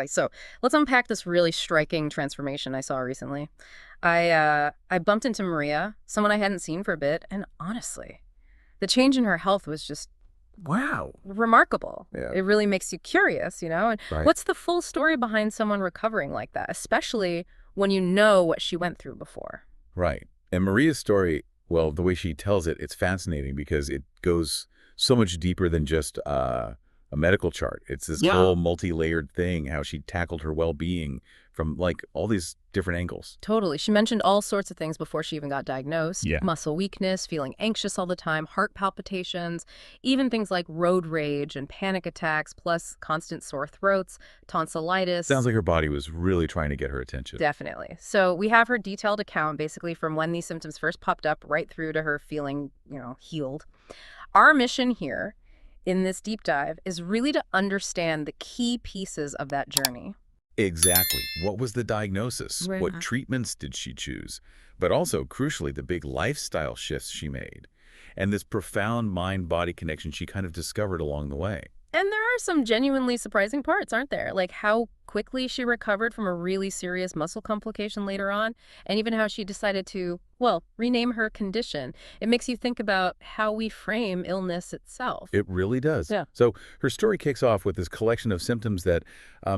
So let's unpack this really striking transformation I saw recently. I bumped into Maria, someone I hadn't seen for a bit, and honestly, the change in her health was just Wow. remarkable. Yeah. It really makes you curious, And Right. what's the full story behind someone recovering like that, especially when you know what she went through before? Right. And Maria's story, well, the way she tells it, it's fascinating because it goes so much deeper than just a medical chart. It's this whole multi-layered thing, how she tackled her well-being from like all these different angles. Totally. She mentioned all sorts of things before she even got diagnosed. Yeah. Muscle weakness, feeling anxious all the time, heart palpitations, even things like road rage and panic attacks, plus constant sore throats, Sounds tonsillitis. like her body was really trying to get her attention. Definitely. So we have her detailed account basically from when these symptoms first popped up right through to her feeling, healed. Our mission here in this deep dive is really to understand the key pieces of that journey. Exactly. What was the diagnosis? Right. What treatments did she choose? But also, crucially, the big lifestyle shifts she made and this profound mind-body connection she kind of discovered along the way. And there are some genuinely surprising parts, aren't there? Like how quickly she recovered from a really serious muscle complication later on, and even how she decided to, well, rename her condition. It makes you think about how we frame illness itself. It really does. Yeah. So her story kicks off with this collection of symptoms that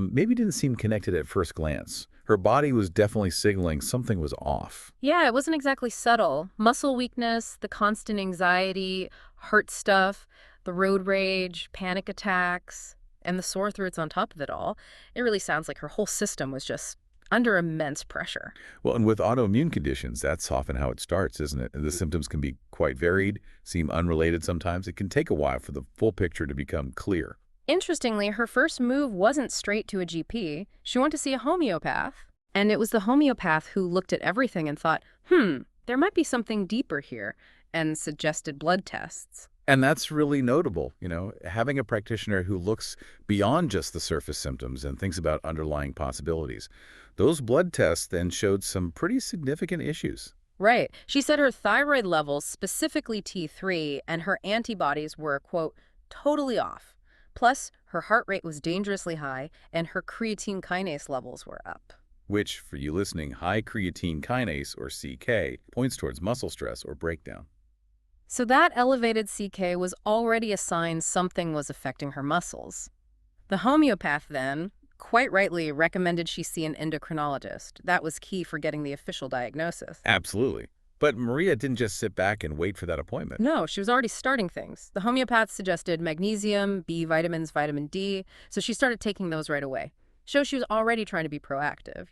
maybe didn't seem connected at first glance. Her body was definitely signaling something was off. Yeah, it wasn't exactly subtle. Muscle weakness, the constant anxiety, heart stuff, the road rage, panic attacks, and the sore throats on top of it all. It really sounds like her whole system was just under immense pressure. Well, and with autoimmune conditions, that's often how it starts, isn't it? The symptoms can be quite varied, seem unrelated sometimes. It can take a while for the full picture to become clear. Interestingly, her first move wasn't straight to a GP. She went to see a homeopath. And it was the homeopath who looked at everything and thought, there might be something deeper here, and suggested blood tests. And that's really notable, having a practitioner who looks beyond just the surface symptoms and thinks about underlying possibilities. Those blood tests then showed some pretty significant issues. Right. She said her thyroid levels, specifically T3, and her antibodies were, quote, totally off. Plus, her heart rate was dangerously high, and her creatine kinase levels were up. Which, for you listening, high creatine kinase, or CK, points towards muscle stress or breakdown. So that elevated CK was already a sign something was affecting her muscles. The homeopath then, quite rightly, recommended she see an endocrinologist. That was key for getting the official diagnosis. Absolutely. But Maria didn't just sit back and wait for that appointment. No, she was already starting things. The homeopath suggested magnesium, B vitamins, vitamin D, so she started taking those right away. Shows she was already trying to be proactive.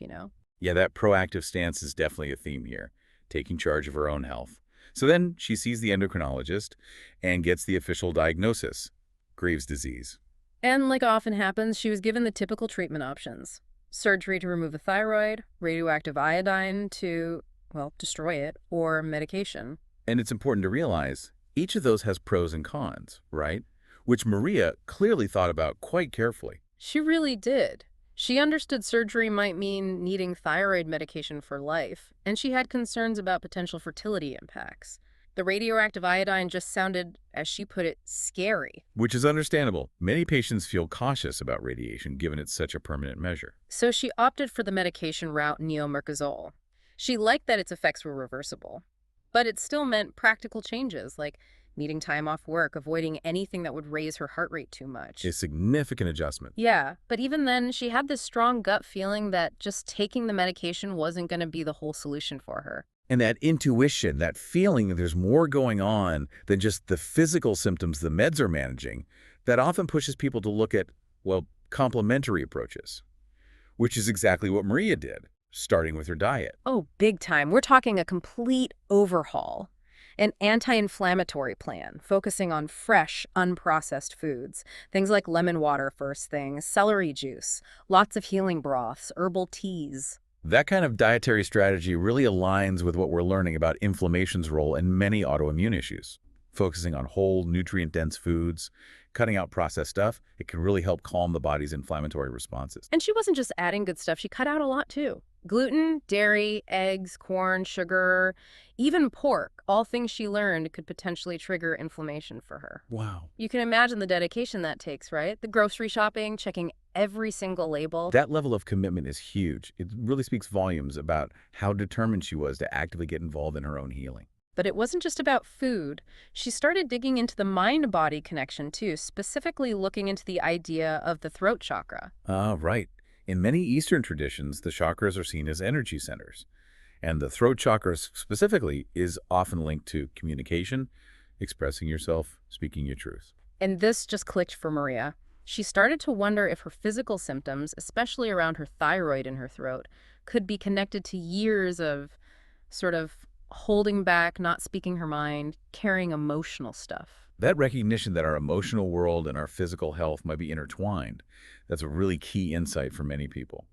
Yeah, that proactive stance is definitely a theme here, taking charge of her own health. So then she sees the endocrinologist and gets the official diagnosis, Graves' disease. And like often happens, she was given the typical treatment options. Surgery to remove the thyroid, radioactive iodine to, well, destroy it, or medication. And it's important to realize each of those has pros and cons, right? Which Maria clearly thought about quite carefully. She really did. She understood surgery might mean needing thyroid medication for life, and she had concerns about potential fertility impacts. The radioactive iodine just sounded, as she put it, scary. Which is understandable. Many patients feel cautious about radiation given it's such a permanent measure. So she opted for the medication route neomercazole. She liked that its effects were reversible, but it still meant practical changes like needing time off work, avoiding anything that would raise her heart rate too much. A significant adjustment. Yeah, but even then, she had this strong gut feeling that just taking the medication wasn't going to be the whole solution for her. And that intuition, that feeling that there's more going on than just the physical symptoms the meds are managing, that often pushes people to look at, well, complementary approaches, which is exactly what Maria did, starting with her diet. Oh, big time. We're talking a complete overhaul. An anti-inflammatory plan, focusing on fresh, unprocessed foods. Things like lemon water first thing, celery juice, lots of healing broths, herbal teas. That kind of dietary strategy really aligns with what we're learning about inflammation's role in many autoimmune issues. Focusing on whole, nutrient-dense foods, cutting out processed stuff, it can really help calm the body's inflammatory responses. And she wasn't just adding good stuff, she cut out a lot too. Gluten, dairy, eggs, corn, sugar, even pork, all things she learned could potentially trigger inflammation for her. Wow. You can imagine the dedication that takes, right? The grocery shopping, checking every single label. That level of commitment is huge. It really speaks volumes about how determined she was to actively get involved in her own healing. But it wasn't just about food. She started digging into the mind-body connection too, specifically looking into the idea of the throat chakra. Ah, right. In many Eastern traditions, the chakras are seen as energy centers. And the throat chakra specifically is often linked to communication, expressing yourself, speaking your truth. And this just clicked for Maria. She started to wonder if her physical symptoms, especially around her thyroid in her throat, could be connected to years of sort of holding back, not speaking her mind, carrying emotional stuff. That recognition that our emotional world and our physical health might be intertwined, that's a really key insight for many people.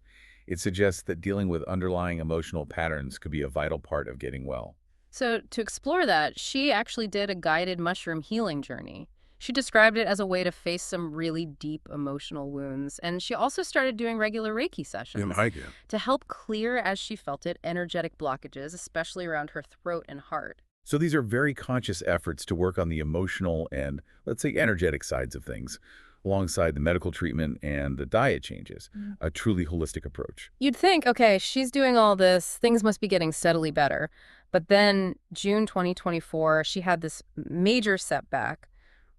It suggests that dealing with underlying emotional patterns could be a vital part of getting well. So, to explore that, she actually did a guided mushroom healing journey. She described it as a way to face some really deep emotional wounds, and she also started doing regular Reiki sessions I get. to help clear, as she felt it, energetic blockages, especially around her throat and heart. So these are very conscious efforts to work on the emotional and, let's say, energetic sides of things, alongside the medical treatment and the diet changes, a truly holistic approach. You'd think, okay, she's doing all this, things must be getting steadily better. But then, June 2024, she had this major setback,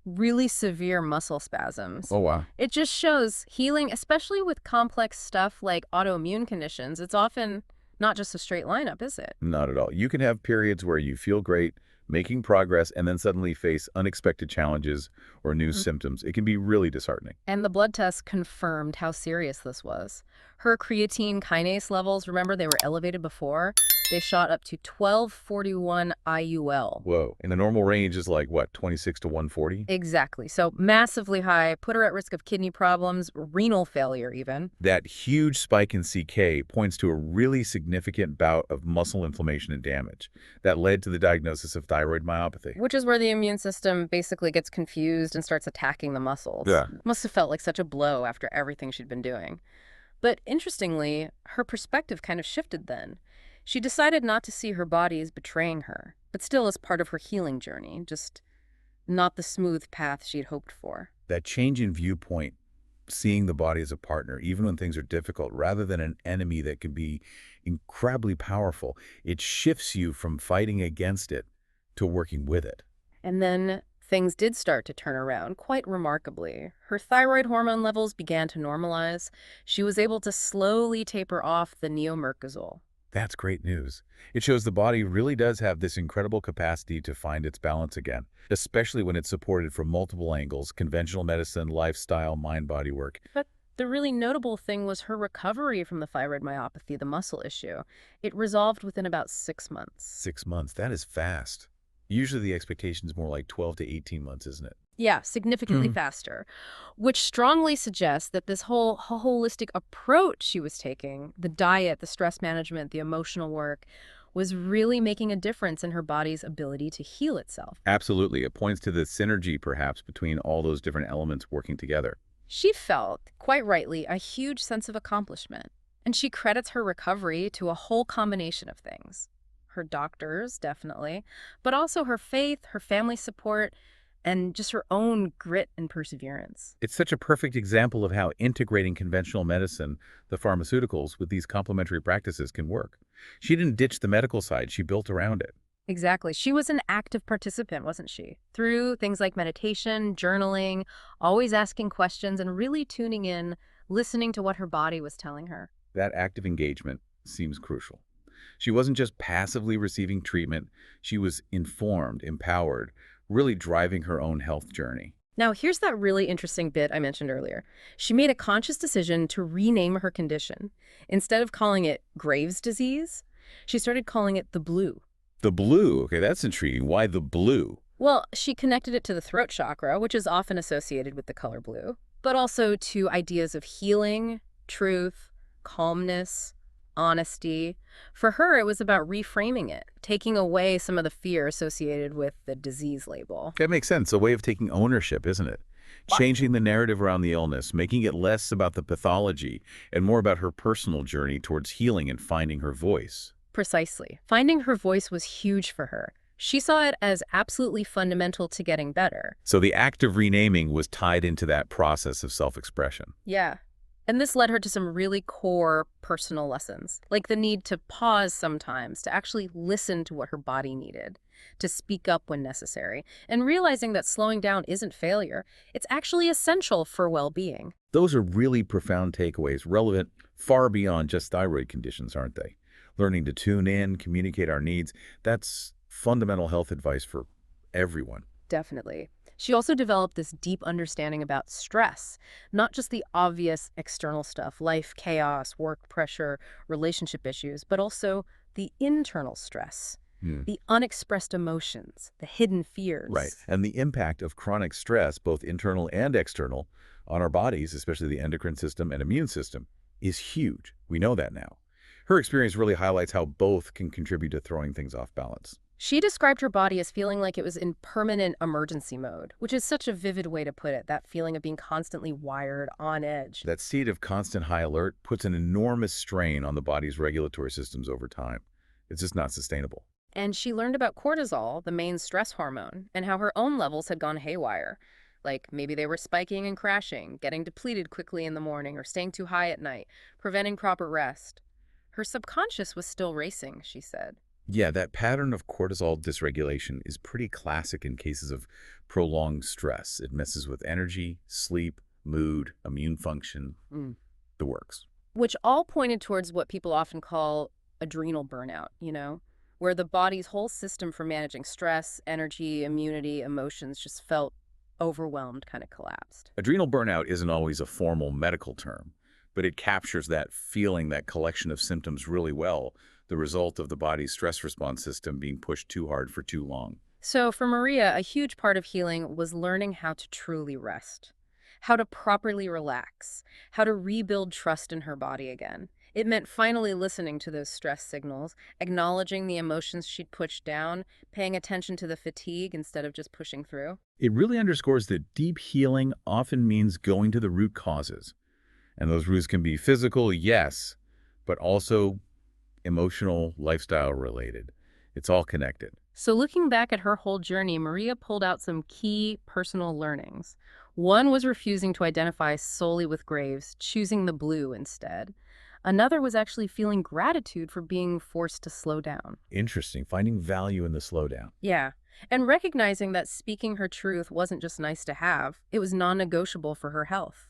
really severe muscle spasms. Oh, wow. It just shows healing, especially with complex stuff like autoimmune conditions. It's often not just a straight line up, is it? Not at all. You can have periods where you feel great, making progress, and then suddenly face unexpected challenges or new symptoms. It can be really disheartening. And the blood test confirmed how serious this was. Her creatine kinase levels, remember they were elevated before? They shot up to 1241 IUL. Whoa. And the normal range is like, what, 26 to 140? Exactly. So massively high, put her at risk of kidney problems, renal failure even. That huge spike in CK points to a really significant bout of muscle inflammation and damage that led to the diagnosis of thyroid myopathy. Which is where the immune system basically gets confused and starts attacking the muscles. Yeah. Must have felt like such a blow after everything she'd been doing. But interestingly, her perspective kind of shifted then. She decided not to see her body as betraying her, but still as part of her healing journey, just not the smooth path she'd hoped for. That change in viewpoint, seeing the body as a partner, even when things are difficult, rather than an enemy that can be incredibly powerful, it shifts you from fighting against it to working with it. And then things did start to turn around quite remarkably. Her thyroid hormone levels began to normalize. She was able to slowly taper off the neomercazole. That's great news. It shows the body really does have this incredible capacity to find its balance again, especially when it's supported from multiple angles: conventional medicine, lifestyle, mind-body work. But the really notable thing was her recovery from the thyroid myopathy, the muscle issue. It resolved within about 6 months. 6 months, that is fast. Usually the expectation is more like 12 to 18 months, isn't it? Yeah, significantly faster, which strongly suggests that this whole holistic approach she was taking, the diet, the stress management, the emotional work, was really making a difference in her body's ability to heal itself. Absolutely. It points to the synergy, perhaps, between all those different elements working together. She felt, quite rightly, a huge sense of accomplishment, and she credits her recovery to a whole combination of things. Her doctors, definitely, but also her faith, her family support, and just her own grit and perseverance. It's such a perfect example of how integrating conventional medicine, the pharmaceuticals, with these complementary practices can work. She didn't ditch the medical side, she built around it. Exactly. She was an active participant, wasn't she? Through things like meditation, journaling, always asking questions, and really tuning in, listening to what her body was telling her. That active engagement seems crucial. She wasn't just passively receiving treatment, she was informed, empowered, really driving her own health journey. Now, here's that really interesting bit I mentioned earlier. She made a conscious decision to rename her condition. Instead of calling it Graves' disease, she started calling it the blue. The blue, okay, that's intriguing. Why the blue? Well, she connected it to the throat chakra, which is often associated with the color blue, but also to ideas of healing, truth, calmness, honesty. For her, it was about reframing it, taking away some of the fear associated with the disease label. That makes sense. A way of taking ownership, isn't it? changing the narrative around the illness, making it less about the pathology and more about her personal journey towards healing and finding her voice. Precisely. Finding her voice was huge for her. She saw it as absolutely fundamental to getting better. So the act of renaming was tied into that process of self-expression. Yeah. And this led her to some really core personal lessons, like the need to pause sometimes, to actually listen to what her body needed, to speak up when necessary, and realizing that slowing down isn't failure. It's actually essential for well-being. Those are really profound takeaways, relevant far beyond just thyroid conditions, aren't they? Learning to tune in, communicate our needs, that's fundamental health advice for everyone. Definitely. She also developed this deep understanding about stress, not just the obvious external stuff, life chaos, work pressure, relationship issues, but also the internal stress, the unexpressed emotions, the hidden fears. Right. And the impact of chronic stress, both internal and external, on our bodies, especially the endocrine system and immune system, is huge. We know that now. Her experience really highlights how both can contribute to throwing things off balance. She described her body as feeling like it was in permanent emergency mode, which is such a vivid way to put it, that feeling of being constantly wired, on edge. That state of constant high alert puts an enormous strain on the body's regulatory systems over time. It's just not sustainable. And she learned about cortisol, the main stress hormone, and how her own levels had gone haywire. Like maybe they were spiking and crashing, getting depleted quickly in the morning, or staying too high at night, preventing proper rest. Her subconscious was still racing, she said. Yeah, that pattern of cortisol dysregulation is pretty classic in cases of prolonged stress. It messes with energy, sleep, mood, immune function, the works. Which all pointed towards what people often call adrenal burnout, where the body's whole system for managing stress, energy, immunity, emotions just felt overwhelmed, kind of collapsed. Adrenal burnout isn't always a formal medical term, but it captures that feeling, that collection of symptoms really well, the result of the body's stress response system being pushed too hard for too long. So for Maria, a huge part of healing was learning how to truly rest, how to properly relax, how to rebuild trust in her body again. It meant finally listening to those stress signals, acknowledging the emotions she'd pushed down, paying attention to the fatigue instead of just pushing through. It really underscores that deep healing often means going to the root causes. And those roots can be physical, yes, but also emotional, lifestyle related. It's all connected. So looking back at her whole journey, Maria pulled out some key personal learnings. One was refusing to identify solely with Graves, choosing the blue instead. Another was actually feeling gratitude for being forced to slow down. Interesting. Finding value in the slowdown. Yeah. And recognizing that speaking her truth wasn't just nice to have, it was non-negotiable for her health.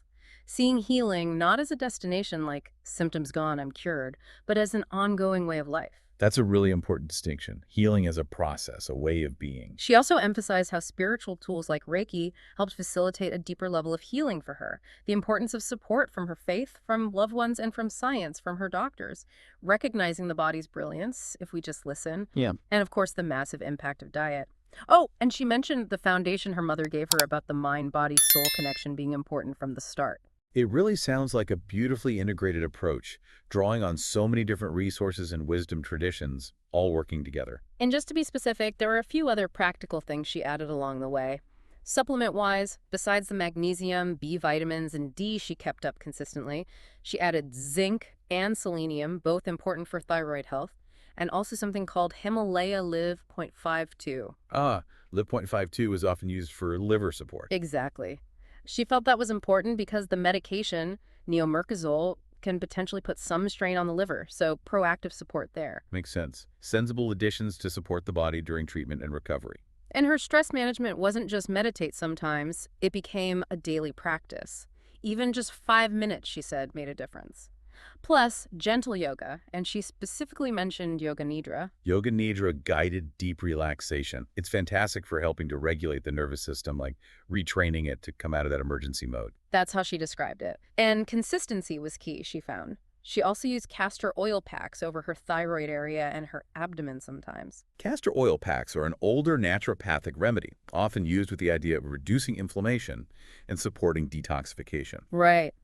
Seeing healing not as a destination like symptoms gone, I'm cured, but as an ongoing way of life. That's a really important distinction. Healing as a process, a way of being. She also emphasized how spiritual tools like Reiki helped facilitate a deeper level of healing for her, the importance of support from her faith, from loved ones, and from science, from her doctors, recognizing the body's brilliance if we just listen, and of course the massive impact of diet. Oh, and she mentioned the foundation her mother gave her about the mind-body-soul connection being important from the start. It really sounds like a beautifully integrated approach, drawing on so many different resources and wisdom traditions, all working together. And just to be specific, there were a few other practical things she added along the way. Supplement-wise, besides the magnesium, B vitamins, and D she kept up consistently, she added zinc and selenium, both important for thyroid health, and also something called Himalaya Live .52. Live .52 is often used for liver support. Exactly. She felt that was important because the medication, neomercazole, can potentially put some strain on the liver, so proactive support there. Makes sense. Sensible additions to support the body during treatment and recovery. And her stress management wasn't just meditate sometimes, it became a daily practice. Even just 5 minutes, she said, made a difference. Plus, gentle yoga, and she specifically mentioned Yoga Nidra. Yoga Nidra guided deep relaxation. It's fantastic for helping to regulate the nervous system, like retraining it to come out of that emergency mode. That's how she described it. And consistency was key, she found. She also used castor oil packs over her thyroid area and her abdomen sometimes. Castor oil packs are an older naturopathic remedy, often used with the idea of reducing inflammation and supporting detoxification. Right.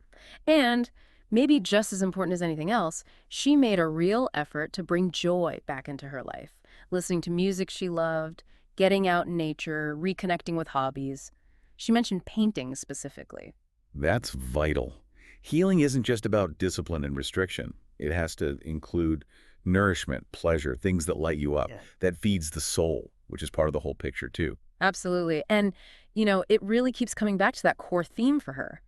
And maybe just as important as anything else, she made a real effort to bring joy back into her life, listening to music she loved, getting out in nature, reconnecting with hobbies. She mentioned painting specifically. That's vital. Healing isn't just about discipline and restriction. It has to include nourishment, pleasure, things that light you up. Yeah. That feeds the soul, which is part of the whole picture, too. Absolutely. And, it really keeps coming back to that core theme for her.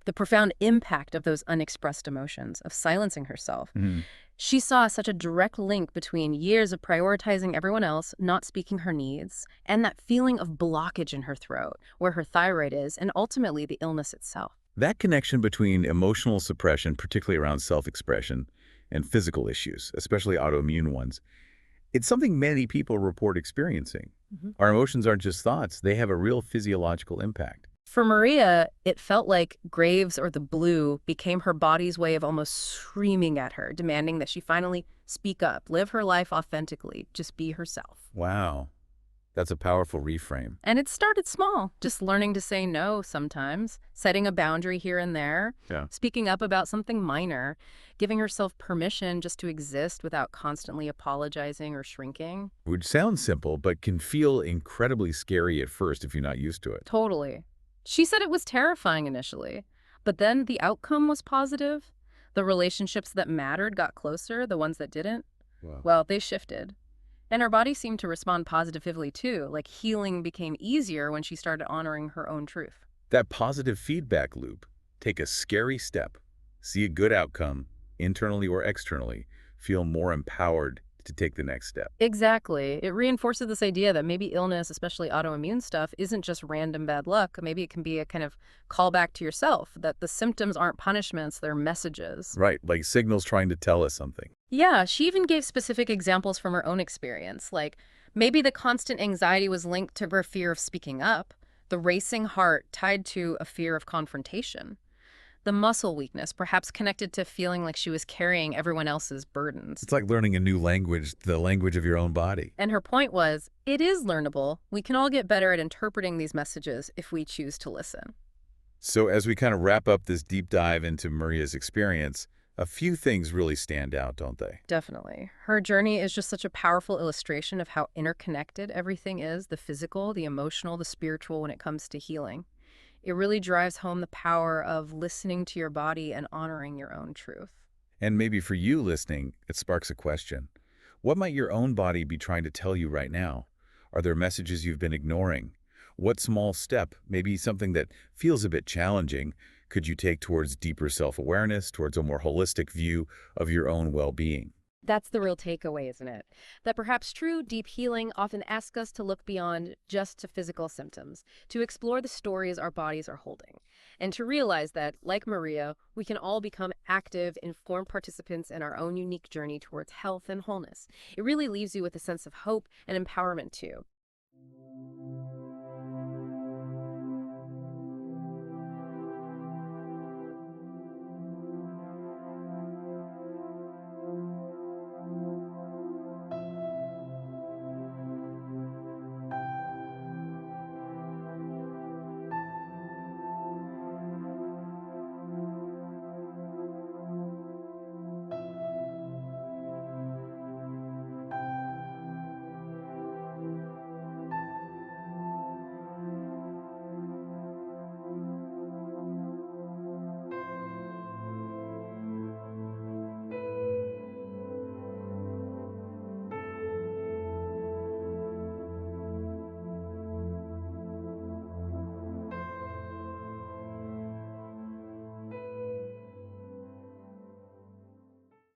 The profound impact of those unexpressed emotions, of silencing herself. Mhm. She saw such a direct link between years of prioritizing everyone else, not speaking her needs, and that feeling of blockage in her throat, where her thyroid is, and ultimately the illness itself. That connection between emotional suppression, particularly around self-expression, and physical issues, especially autoimmune ones, it's something many people report experiencing. Mhm. Our emotions aren't just thoughts, they have a real physiological impact. For Maria, it felt like Graves or the blue became her body's way of almost screaming at her, demanding that she finally speak up, live her life authentically, just be herself. Wow, that's a powerful reframe. And it started small, just learning to say no sometimes, setting a boundary here and there, Yeah. speaking up about something minor, giving herself permission just to exist without constantly apologizing or shrinking. Which sounds simple, but can feel incredibly scary at first if you're not used to it. Totally. She said it was terrifying initially, but then the outcome was positive. The relationships that mattered got closer, the ones that didn't, Wow. well, they shifted. And her body seemed to respond positively too, like healing became easier when she started honoring her own truth. That positive feedback loop. Take a scary step, see a good outcome, internally or externally, feel more empowered to take the next step. Exactly. It reinforces this idea that maybe illness, especially autoimmune stuff, isn't just random bad luck. Maybe it can be a kind of callback to yourself, that the symptoms aren't punishments, they're messages. Right, like signals trying to tell us something. Yeah, she even gave specific examples from her own experience, like maybe the constant anxiety was linked to her fear of speaking up, the racing heart tied to a fear of confrontation, the muscle weakness perhaps connected to feeling like she was carrying everyone else's burdens. It's like learning a new language, the language of your own body. And her point was, it is learnable. We can all get better at interpreting these messages if we choose to listen. So as we kind of wrap up this deep dive into Maria's experience, a few things really stand out, don't they? Definitely. Her journey is just such a powerful illustration of how interconnected everything is, the physical, the emotional, the spiritual when it comes to healing. It really drives home the power of listening to your body and honoring your own truth. And maybe for you listening, it sparks a question. What might your own body be trying to tell you right now? Are there messages you've been ignoring? What small step, maybe something that feels a bit challenging, could you take towards deeper self-awareness, towards a more holistic view of your own well-being? That's the real takeaway, isn't it? That perhaps true, deep healing often asks us to look beyond just to physical symptoms, to explore the stories our bodies are holding, and to realize that, like Maria, we can all become active, informed participants in our own unique journey towards health and wholeness. It really leaves you with a sense of hope and empowerment, too.